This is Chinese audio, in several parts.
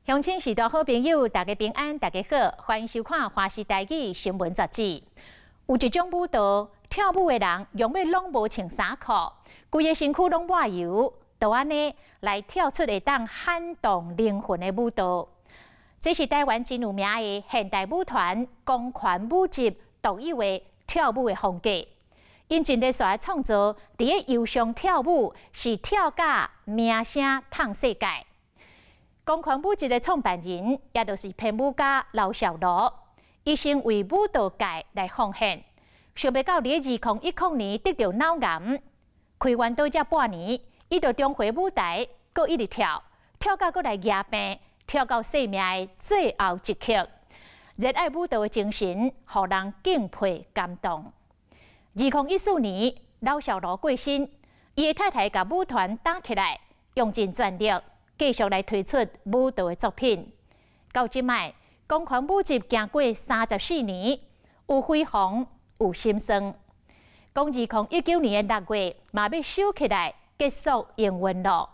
乡亲时代好朋友，大家平安，大家好，欢迎收看《华视台语新闻杂志》。有一种舞蹈，跳舞的人永远拢无穿衫裤，规个身躯拢抹油，就安尼来跳出会当撼动灵魂的舞蹈。这是台湾真有名的现代舞团公权舞集独有的跳舞的风格。因真热煞创作，伫个游上跳舞是跳甲名声烫世界。公权舞集的创办人，也就是编舞家刘小罗，一生为舞蹈界来奉献。想袂到，伫2010年得到脑癌，开完刀才半年，伊就重回舞台，搁一直跳，跳到搁来牙病，跳到生命的最后一刻。热爱舞蹈的精神，互人敬佩感动。2014年，刘小罗过身，伊的太太甲舞团打起来，用尽全力。继续来推出舞蹈的作品，到即卖，公权舞集行过34年，有辉煌，有心酸。讲2019年的6月，嘛要收起来，结束营运咯。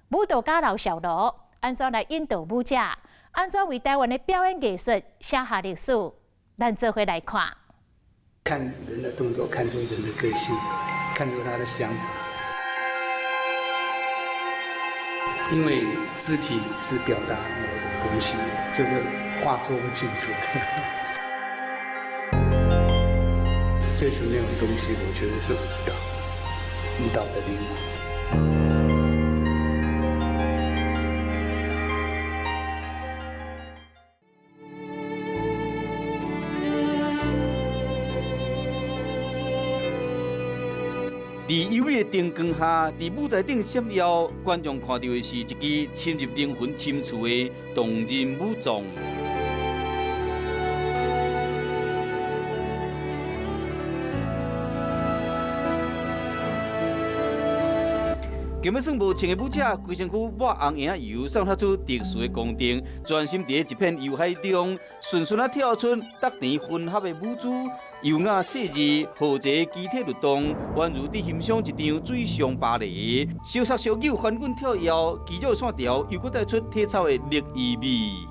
舞蹈家刘小罗安怎来引导舞者？安怎为台湾的表演艺术写下历史？咱做伙来看。看人的动作，看出人的个性，看出他的想法。因为肢体是表达某种东西，就是话说不清楚的。追求那种东西，我觉得是舞蹈的灵魂。伫优美的灯光下，伫舞台顶闪耀，观众看到的是一支深入灵魂深处的动人舞状。根本算无穿的舞者，规身躯抹红颜油，散发出特殊的光点，专心伫一片油海中，顺顺啊跳出搭甜混合的舞姿。优雅细致、豪杰肢体律动，宛如伫欣赏一场水上芭蕾。小插小扭翻滚跳跃，肌肉线条又搁带出体操的力意味。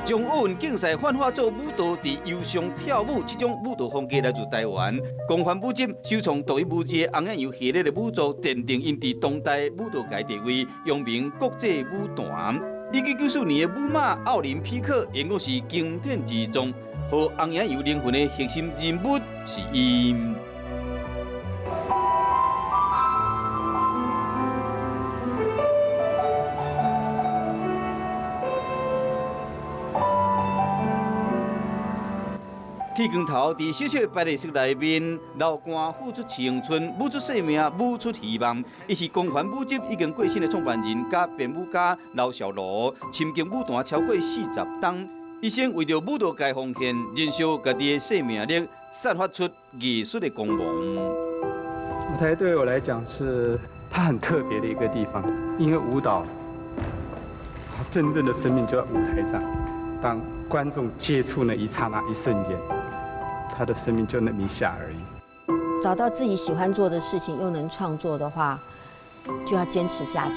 将奥运竞赛幻化做舞蹈，伫游上跳舞，这种舞蹈风格来自台湾。公权舞集首创独一无二的红眼油系列的舞作，奠定因伫当代舞蹈界地位，扬名国际舞坛。1994年的舞马奥林匹克，应该是经典之作，和红眼油灵魂的核心人物是因。剃光头，伫小小的白绿色内面，流汗付出青春，舞出生命，舞出希望。伊是公权舞集已经过身的创办人加编舞家刘小罗，深经舞坛超过40档，一生为着舞蹈界奉献，燃烧家己的生命力，散发出艺术的光芒。舞台对我来讲是它很特别的一个地方，因为舞蹈，它真正的生命就在舞台上，当观众接触那一刹那、一瞬间。他的生命就那么一下而已。找到自己喜欢做的事情，又能创作的话，就要坚持下去。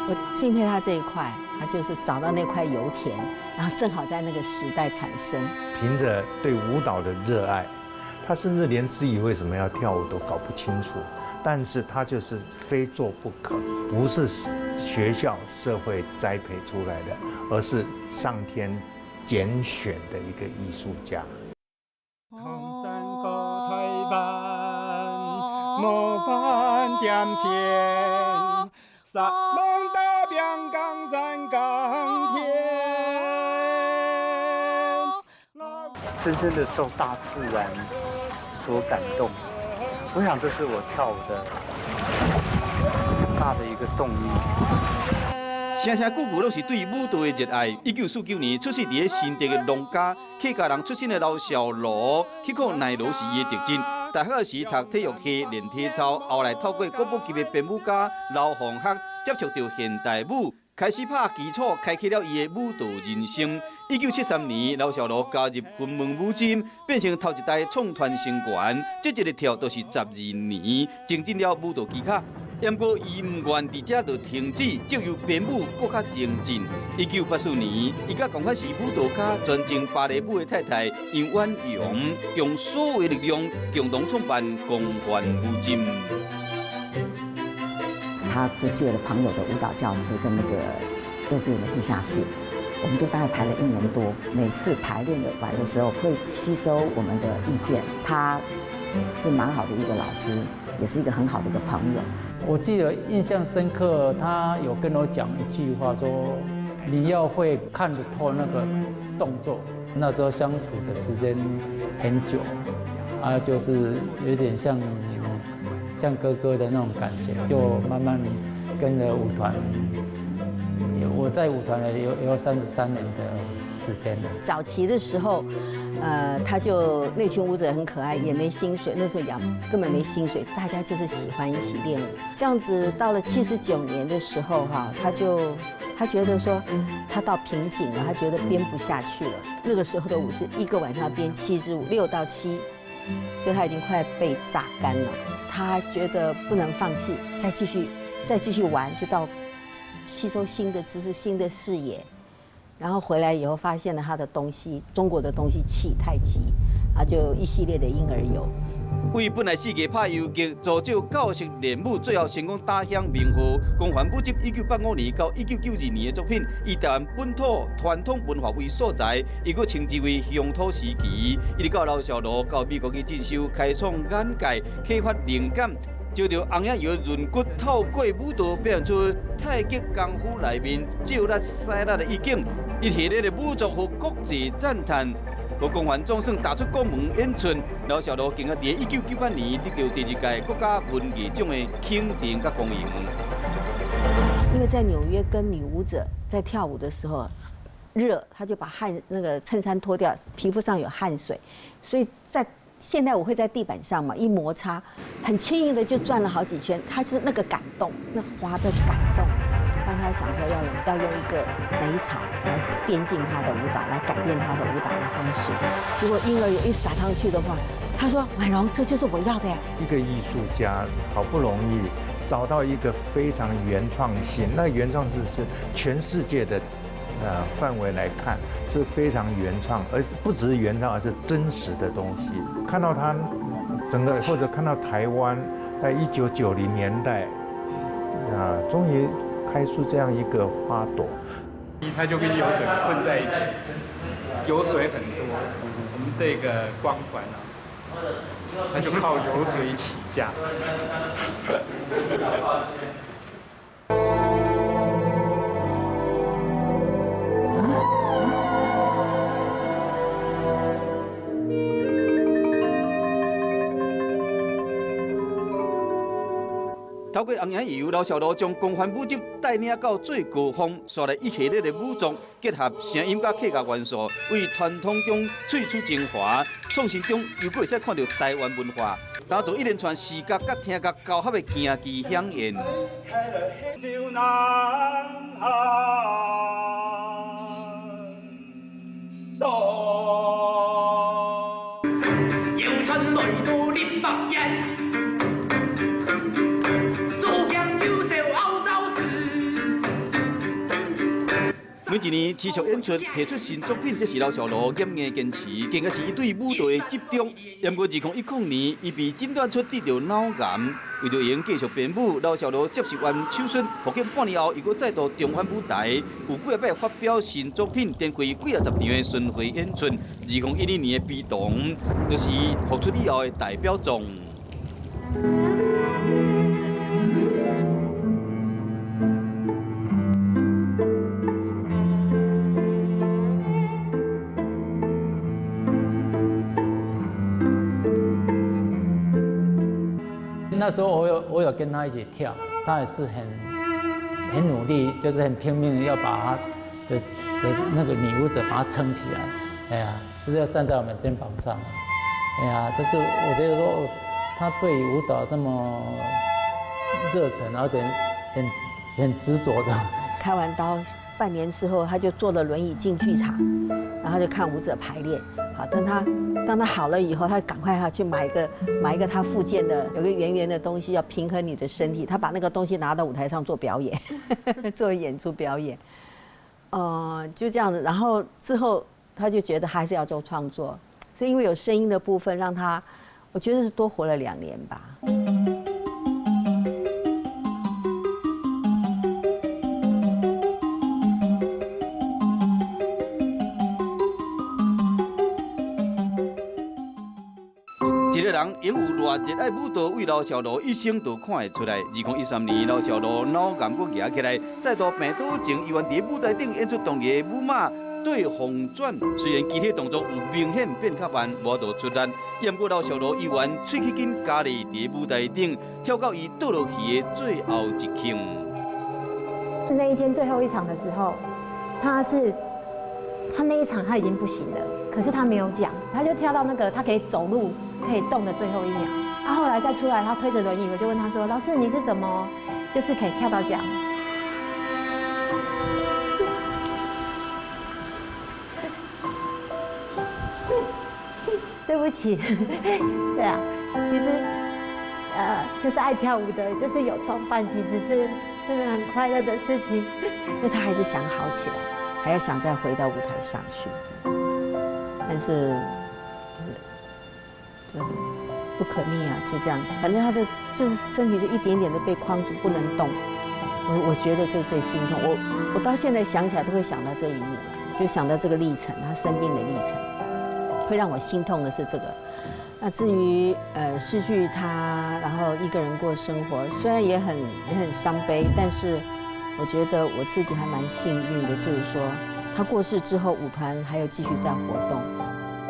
我敬佩他这一块，他就是找到那块油田，然后正好在那个时代产生。凭着对舞蹈的热爱，他甚至连自己为什么要跳舞都搞不清楚，但是他就是非做不可，不是学校社会栽培出来的，而是上天拣选的一个艺术家。莫半点钱，撒梦大边江山港天。深深的受大自然所感动，我想这是我跳舞的很大的一个动力。声声句句都是对舞蹈的热爱。1949年出世伫新竹的农家，客家人出身的刘小罗，去考奈罗是伊的特质。大学时读体育系练体操，后来透过国宝级的编舞家刘洪学接触到现代舞，开始拍基础，开启了伊的舞蹈人生。1973年，刘小罗加入云门舞集，变成头一代创团成员，这一个跳都是12年，精进了舞蹈技巧。不过伊唔愿伫遮就停止，就由编舞搁较精进。1984年，伊甲共款是舞蹈家专精芭蕾舞的太太杨婉蓉，用所有的力量共同创办光环舞集。他就借了朋友的舞蹈教室跟那个幼稚园的地下室，我们就大概排了1年多。每次排练完的时候，会吸收我们的意见。他是蛮好的一个老师，也是一个很好的一个朋友。我记得印象深刻，他有跟我讲一句话说：“你要会看得透那个动作。”那时候相处的时间很久，就是有点像哥哥的那种感觉，就慢慢跟着舞团。我在舞团有33年的时间了。早期的时候，他就那群舞者很可爱，也没薪水，那时候根本没薪水，大家就是喜欢一起练舞。这样子到了79年的时候，他觉得说他到瓶颈了，他觉得编不下去了。那个时候的舞是一个晚上编7支舞，6到7，所以他已经快被榨干了。他觉得不能放弃，再继续玩，就到吸收新的知识、新的视野。然后回来以后，发现了他的东西，中国的东西气太极，就一系列的婴儿游。为本来世界拍游击，助教教识练舞，最后成功打响名号。光环舞集1985年到1992年的作品，以台湾本土传统文化为所在，伊佫称之为乡土时期。一直到老小罗到美国去进修，开创眼界，启发灵感。照着红眼油润骨，透过舞蹈表现出太极功夫内面照力犀利的意境。伊系列的舞作获国际赞叹，和光环总算打出国门演出。老小罗更加伫1998年得到第2届国家文艺奖的肯定甲光荣。因为在纽约跟女舞者在跳舞的时候热，他就把那个衬衫脱掉，皮肤上有汗水，所以现在我会在地板上嘛，一摩擦，很轻易的就转了好几圈。他就是那个感动，那滑的感动，让他想说要用一个美彩来变进他的舞蹈，来改变他的舞蹈的方式。结果婴儿油一撒上去的话，他说：“婉蓉，这就是我要的呀。”一个艺术家好不容易找到一个非常原创性，那原创是全世界的范围来看是非常原创，而是不只是原创，而是真实的东西。看到他整个，或者看到台湾在1990年代终于开出这样一个花朵，它就跟油水混在一起，油水很多。我们这个光环它就靠油水起家。透过红眼油，老小罗将光环舞集带领到最高峰，刷来一系列的舞作，结合声音甲客家元素，为传统中萃取精华，创新中又佫会使看到台湾文化，打造一连串视觉甲听觉交合的行旗响宴。阳春来到林北人。每一年持续演出，提出新作品，这是老小罗严硬坚持，更加是伊对舞蹈的集中。不过2010年，伊被诊断出得着脑癌，为着用继续编舞，老小罗接受完手术，复健半年后，伊佫再度重返舞台，有几摆发表新作品，展开几10场的巡回演出。2012年的《悲动》，就是伊复出以后的代表作。那时候我有跟他一起跳，他也是很努力，就是很拼命的要把他的那个女舞者把他撑起来，哎呀，就是要站在我们肩膀上，哎呀，就是我觉得说他对舞蹈这么热忱，而且很执着的。开完刀半年之后，他就坐了轮椅进剧场，然后就看舞者排练，好，当他好了以后，他赶快要去买一个他复健的，有个圆圆的东西要平衡你的身体。他把那个东西拿到舞台上做表演，做演出表演。就这样子。然后之后他就觉得还是要做创作，所以因为有声音的部分，让他我觉得是多活了2年吧。一个人拥有偌热爱舞蹈，为老小罗一生都看会出来。2013年，老小罗脑癌阁压起来，再度病倒前，伊原伫舞台顶演出当日的舞马对风转。虽然机体动作有明显变较慢，无度出力，不过老小罗依然喙齿紧加力伫舞台顶跳到伊倒落去的最后一刻。那一天最后一场的时候，他那一场他已经不行了，可是他没有讲，他就跳到那个他可以走路可以动的最后1秒。后来再出来，他推着轮椅，我就问他说：“老师，你是怎么就是可以跳到这样？”对不起，对啊，其实就是爱跳舞的，就是有同伴，其实是真的很快乐的事情。因为他还是想好起来，还要想再回到舞台上去，但是就是不可逆啊，就这样子。反正他的就是身体就一点点的被框住，不能动。我觉得这最心痛。我到现在想起来都会想到这一幕，就想到这个历程，他生病的历程，会让我心痛的是这个。那至于失去他，然后一个人过生活，虽然也很伤悲，但是我觉得我自己还蛮幸运的，就是说他过世之后，舞团还有继续在活动。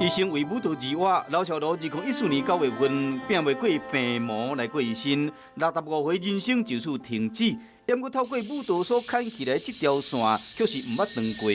医生为舞蹈而活，老小罗2014年9月份拼袂过病魔来过一身，65岁人生就此停止。不过透过舞蹈所牵起来这条线，却是唔捌断过。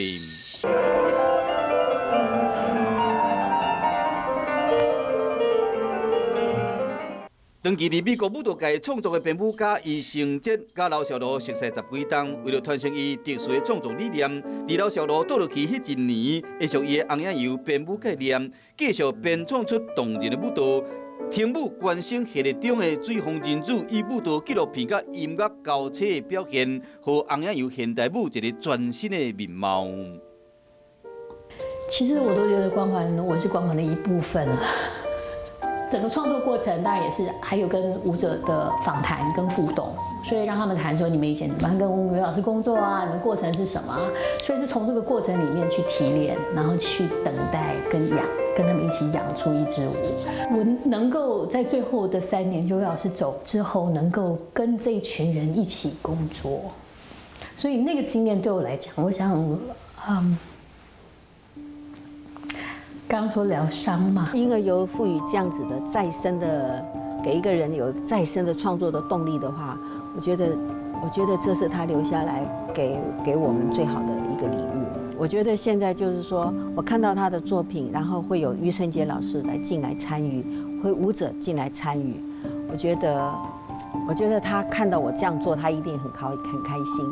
长期伫美国舞蹈界创作的编舞家伊成哲，甲老小罗熟识10几冬，为了传承伊特殊的创作理念，伫老小罗倒落去迄1年，继续伊的红影油编舞概念，继续编创出动人的舞蹈。听舞观星系列中的水风人子，以舞蹈纪录片甲音乐交叉的表现，和红影油现代舞一个全新的面貌。其实我都觉得光环，我是光环的一部分了。整个创作过程当然也是还有跟舞者的访谈跟互动，所以让他们谈说你们以前怎么样跟吴老师工作啊，你们过程是什么？所以是从这个过程里面去提炼，然后去等待跟养，跟他们一起养出一支舞。我能够在最后的3年，刘老师走之后，能够跟这一群人一起工作，所以那个经验对我来讲，我想，刚刚说疗伤嘛，婴儿油赋予这样子的再生的，给一个人有再生的创作的动力的话，我觉得这是他留下来给我们最好的一个礼物。我觉得现在就是说，我看到他的作品，然后会有庾澄杰老师进来参与，会舞者进来参与，我觉得他看到我这样做，他一定很开心。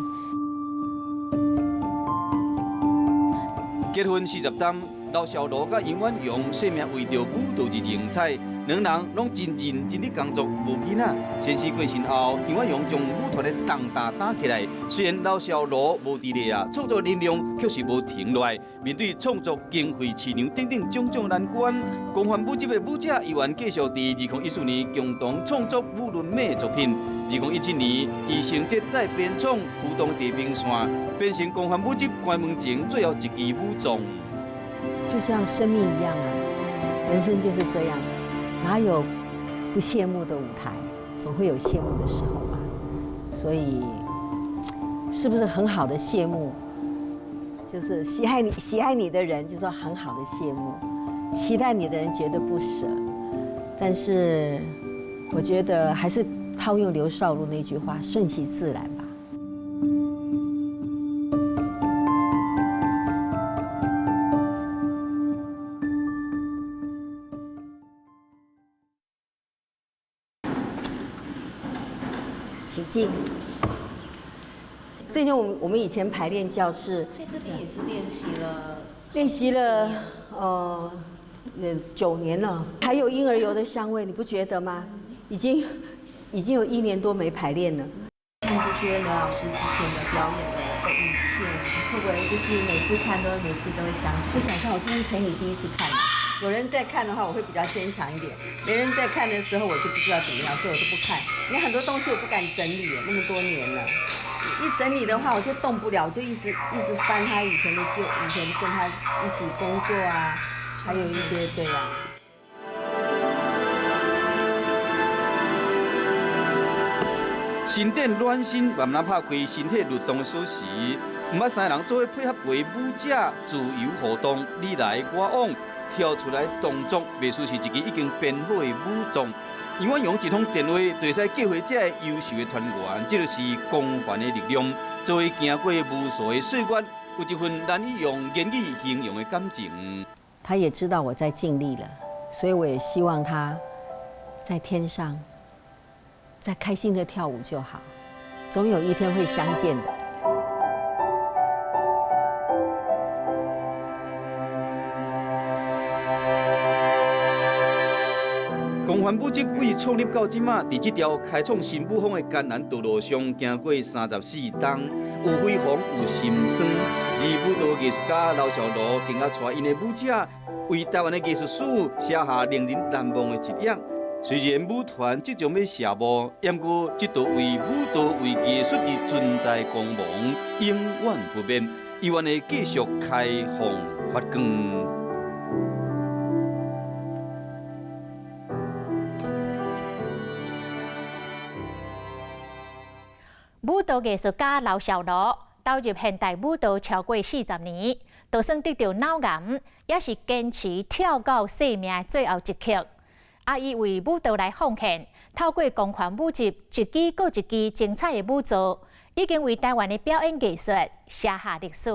结婚40冬。老小罗甲杨婉蓉生命为着舞蹈而精彩，两人拢真认真地工作，无囡仔。先生过身后，杨婉蓉将舞团的重担担起来。虽然老小罗无伫咧啊，创作能量却是无停落来。面对创作经费、市场等等种种难关，光环舞集的舞者依然继续伫2014年共同创作舞伦美的作品。2017年，庾澄哲再编创《浮动地平线》，变成光环舞集关门前最后一支舞作。就像生命一样啊，人生就是这样，哪有不谢幕的舞台？总会有谢幕的时候嘛。所以，是不是很好的谢幕？就是喜爱你的人，就说很好的谢幕；期待你的人觉得不舍。但是，我觉得还是套用刘少儒那句话：顺其自然吧。请进。这就我们以前排练教室，在这边也是练习了9年了，还有婴儿油的香味，你不觉得吗？已经有1年多没排练了。看这些刘老师之前的表演的影片，会不会就是每次都会想起？不想看，我今天陪你第一次看。有人在看的话，我会比较坚强一点；没人在看的时候，我就不知道怎么样，所以我都不看。因为很多东西我不敢整理，那么多年了，一整理的话我就动不了，我就一直翻他以前跟他一起工作啊，还有一些对啊。新店暖身，慢慢拍开身体律动的锁匙，唔捌3个人做伙配合陪舞者自由互动，你来我往，跳出来动作，袂输是一支已经编好的舞种。因为用一通电话就使激活这优秀的团员，这就是光环的力量。作为行过无数的岁月，有一份难以用言语形容的感情。他也知道我在尽力了，所以我也希望他在天上。再开心的跳舞就好，总有一天会相见的。光环舞集为创立到即马，伫这条开创新舞风的艰难道路上，行过34冬，有辉煌，有心酸。而舞蹈艺术家刘小璐更加带因的舞者，为台湾的艺术史写下令人难忘的一页。虽然舞团即将要谢幕，不过这道为舞蹈、为艺术而存在光芒永远不变，永远会继续开放发光。舞蹈艺术家刘小璐投入现代舞蹈超过40年，就算得到脑癌，也是坚持跳到生命最后一刻。伊为舞蹈来奉献，透过光环舞集一支又一支精彩的舞作，已经为台湾的表演艺术写下历史。